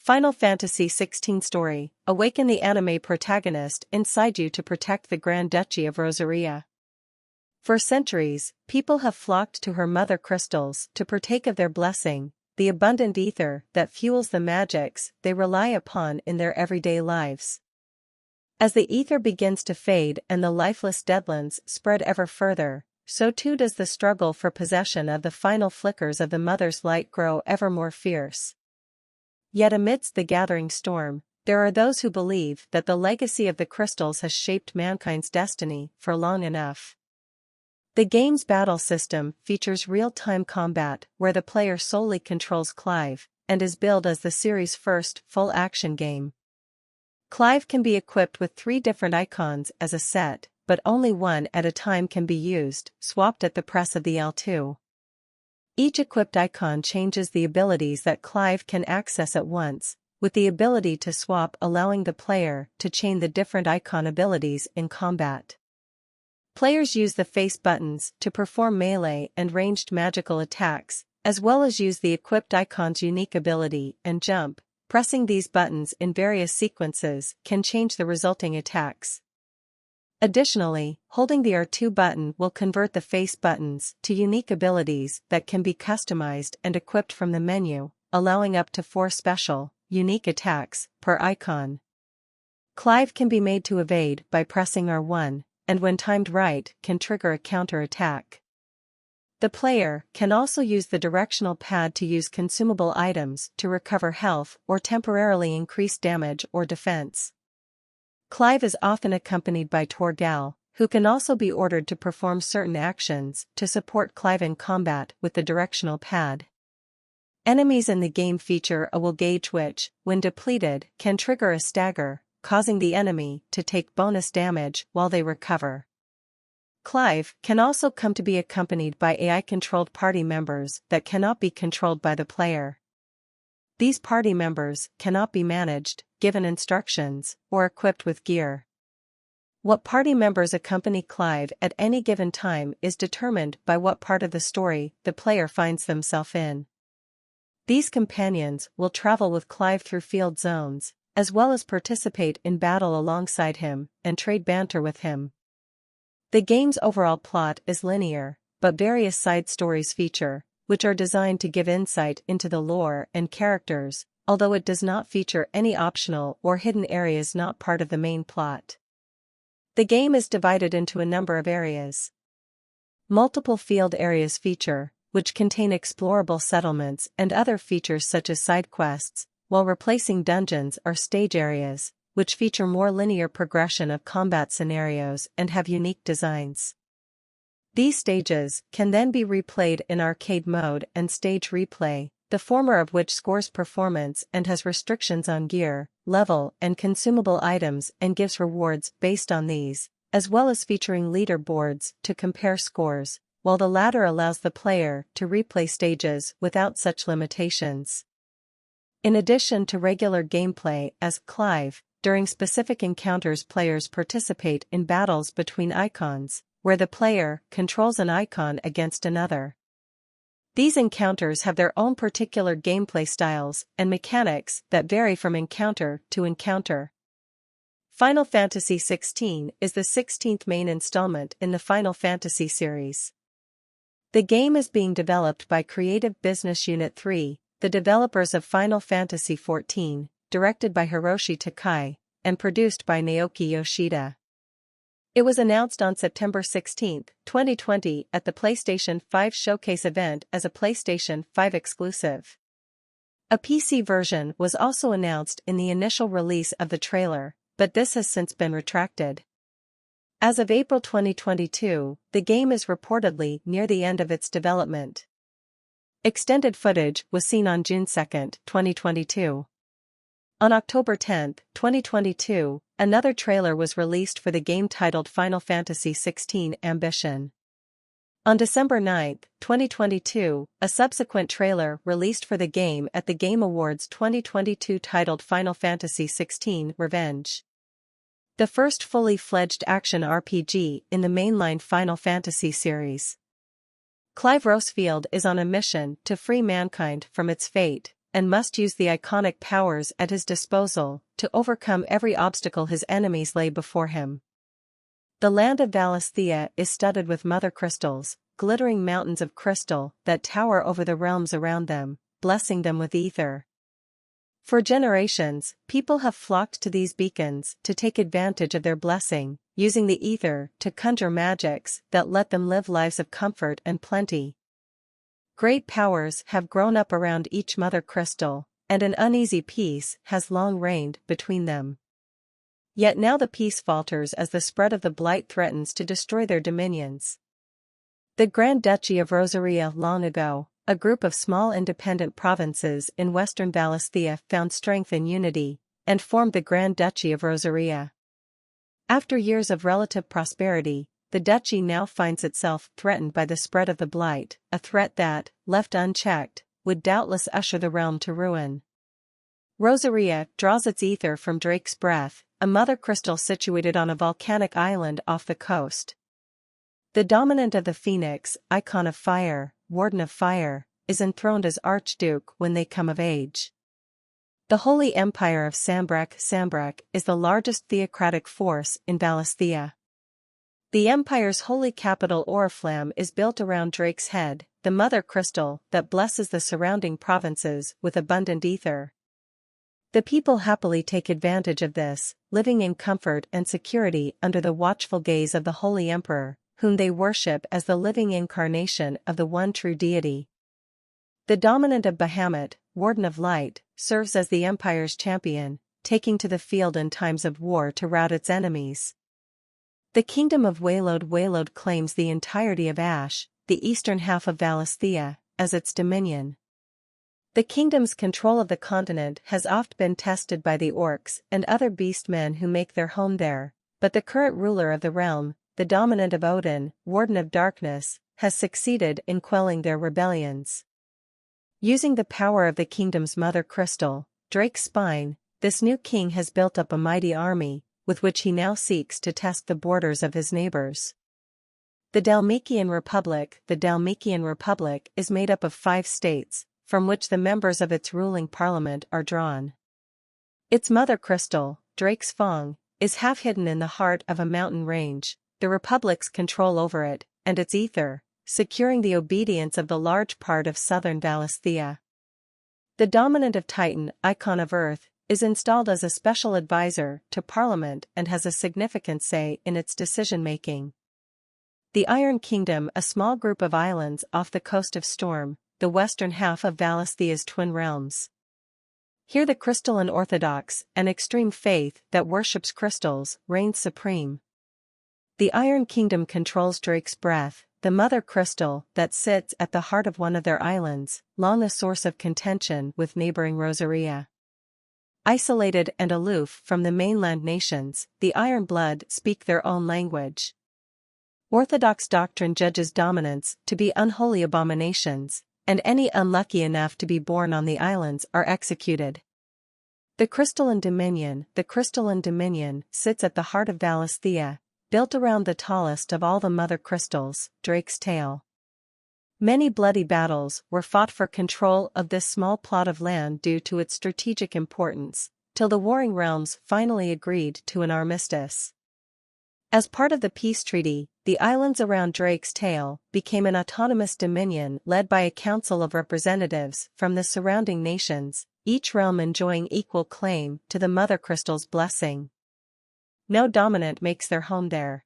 Final Fantasy XVI story, awaken the anime protagonist inside you to protect the Grand Duchy of Rosaria. For centuries, people have flocked to her Mothercrystals to partake of their blessing, the abundant aether that fuels the magicks they rely upon in their everyday lives. As the aether begins to fade and the lifeless deadlands spread ever further, so too does the struggle for possession of the final flickers of the Mother's light grow ever more fierce. Yet amidst the gathering storm, there are those who believe that the legacy of the crystals has shaped mankind's destiny for long enough. The game's battle system features real-time combat where the player solely controls Clive, and is billed as the series' first full-action game. Clive can be equipped with 3 different Eikons as a set, but only one at a time can be used, swapped at the press of the L2. Each equipped Eikon changes the abilities that Clive can access at once, with the ability to swap allowing the player to chain the different Eikon abilities in combat. Players use the face buttons to perform melee and ranged magical attacks, as well as use the equipped Eikon's unique ability and jump. Pressing these buttons in various sequences can change the resulting attacks. Additionally, holding the R2 button will convert the face buttons to unique abilities that can be customized and equipped from the menu, allowing up to 4 special, unique attacks per Eikon. Clive can be made to evade by pressing R1, and when timed right, can trigger a counter-attack. The player can also use the directional pad to use consumable items to recover health or temporarily increase damage or defense. Clive is often accompanied by Torgal, who can also be ordered to perform certain actions to support Clive in combat with the directional pad. Enemies in the game feature a will gauge which, when depleted, can trigger a stagger, causing the enemy to take bonus damage while they recover. Clive can also come to be accompanied by AI-controlled party members that cannot be controlled by the player. These party members cannot be managed, given instructions, or equipped with gear. What party members accompany Clive at any given time is determined by what part of the story the player finds themselves in. These companions will travel with Clive through field zones, as well as participate in battle alongside him and trade banter with him. The game's overall plot is linear, but various side stories feature, which are designed to give insight into the lore and characters, although it does not feature any optional or hidden areas not part of the main plot. The game is divided into a number of areas. Multiple field areas feature, which contain explorable settlements and other features such as side quests, while replacing dungeons are stage areas, which feature more linear progression of combat scenarios and have unique designs. These stages can then be replayed in arcade mode and stage replay, the former of which scores performance and has restrictions on gear, level, and consumable items and gives rewards based on these, as well as featuring leaderboards to compare scores, while the latter allows the player to replay stages without such limitations. In addition to regular gameplay as Clive, during specific encounters players participate in battles between Eikons, where the player controls an Eikon against another. These encounters have their own particular gameplay styles and mechanics that vary from encounter to encounter. Final Fantasy XVI is the 16th main installment in the Final Fantasy series. The game is being developed by Creative Business Unit 3, the developers of Final Fantasy XIV, directed by Hiroshi Takai, and produced by Naoki Yoshida. It was announced on September 16, 2020 at the PlayStation 5 Showcase event as a PlayStation 5 exclusive. A PC version was also announced in the initial release of the trailer, but this has since been retracted. As of April 2022, the game is reportedly near the end of its development. Extended footage was seen on June 2, 2022. On October 10, 2022, another trailer was released for the game titled Final Fantasy XVI Ambition. On December 9, 2022, a subsequent trailer released for the game at the Game Awards 2022 titled Final Fantasy XVI Revenge. The first fully fledged action RPG in the mainline Final Fantasy series. Clive Rosefield is on a mission to free mankind from its fate, and must use the iconic powers at his disposal to overcome every obstacle his enemies lay before him. The land of Valisthea is studded with Mothercrystals, glittering mountains of crystal that tower over the realms around them, blessing them with aether. For generations, people have flocked to these beacons to take advantage of their blessing, using the aether to conjure magicks that let them live lives of comfort and plenty. Great powers have grown up around each mother crystal, and an uneasy peace has long reigned between them. Yet now the peace falters as the spread of the blight threatens to destroy their dominions. The Grand Duchy of Rosaria. Long ago, a group of small independent provinces in western Valisthea found strength in unity, and formed the Grand Duchy of Rosaria. After years of relative prosperity, the duchy now finds itself threatened by the spread of the blight, a threat that, left unchecked, would doubtless usher the realm to ruin. Rosaria draws its aether from Drake's breath, a mother crystal situated on a volcanic island off the coast. The dominant of the Phoenix, Eikon of Fire, Warden of Fire, is enthroned as Archduke when they come of age. The Holy Empire of Sambrek is the largest theocratic force in Valisthea. The empire's holy capital Oriflamme is built around Drake's head, the mother crystal that blesses the surrounding provinces with abundant aether. The people happily take advantage of this, living in comfort and security under the watchful gaze of the Holy Emperor, whom they worship as the living incarnation of the one true deity. The dominant of Bahamut, Warden of Light, serves as the empire's champion, taking to the field in times of war to rout its enemies. The kingdom of Waelod claims the entirety of Ash, the eastern half of Valisthea, as its dominion. The kingdom's control of the continent has oft been tested by the orcs and other beastmen who make their home there, but the current ruler of the realm, the dominant of Odin, Warden of Darkness, has succeeded in quelling their rebellions. Using the power of the kingdom's mother crystal, Drake's spine, this new king has built up a mighty army, with which he now seeks to test the borders of his neighbors. The Dalmatian Republic is made up of 5 states, from which the members of its ruling parliament are drawn. Its mother crystal, Drake's Fang, is half hidden in the heart of a mountain range, the Republic's control over it, and its aether, securing the obedience of the large part of southern Valisthea. The dominant of Titan, Eikon of Earth, is installed as a special advisor to Parliament and has a significant say in its decision-making. The Iron Kingdom, a small group of islands off the coast of Storm, the western half of Valisthea's twin realms. Here the crystalline orthodox and extreme faith that worships crystals reigns supreme. The Iron Kingdom controls Drake's breath, the mother crystal that sits at the heart of one of their islands, long a source of contention with neighboring Rosaria. Isolated and aloof from the mainland nations, the Iron Blood speak their own language. Orthodox doctrine judges dominants to be unholy abominations, and any unlucky enough to be born on the islands are executed. The crystalline dominion sits at the heart of Valisthea, built around the tallest of all the mother crystals, Drake's tail. Many bloody battles were fought for control of this small plot of land due to its strategic importance, till the warring realms finally agreed to an armistice. As part of the peace treaty, the islands around Drake's tail became an autonomous dominion led by a council of representatives from the surrounding nations, each realm enjoying equal claim to the mother crystal's blessing. No dominant makes their home there.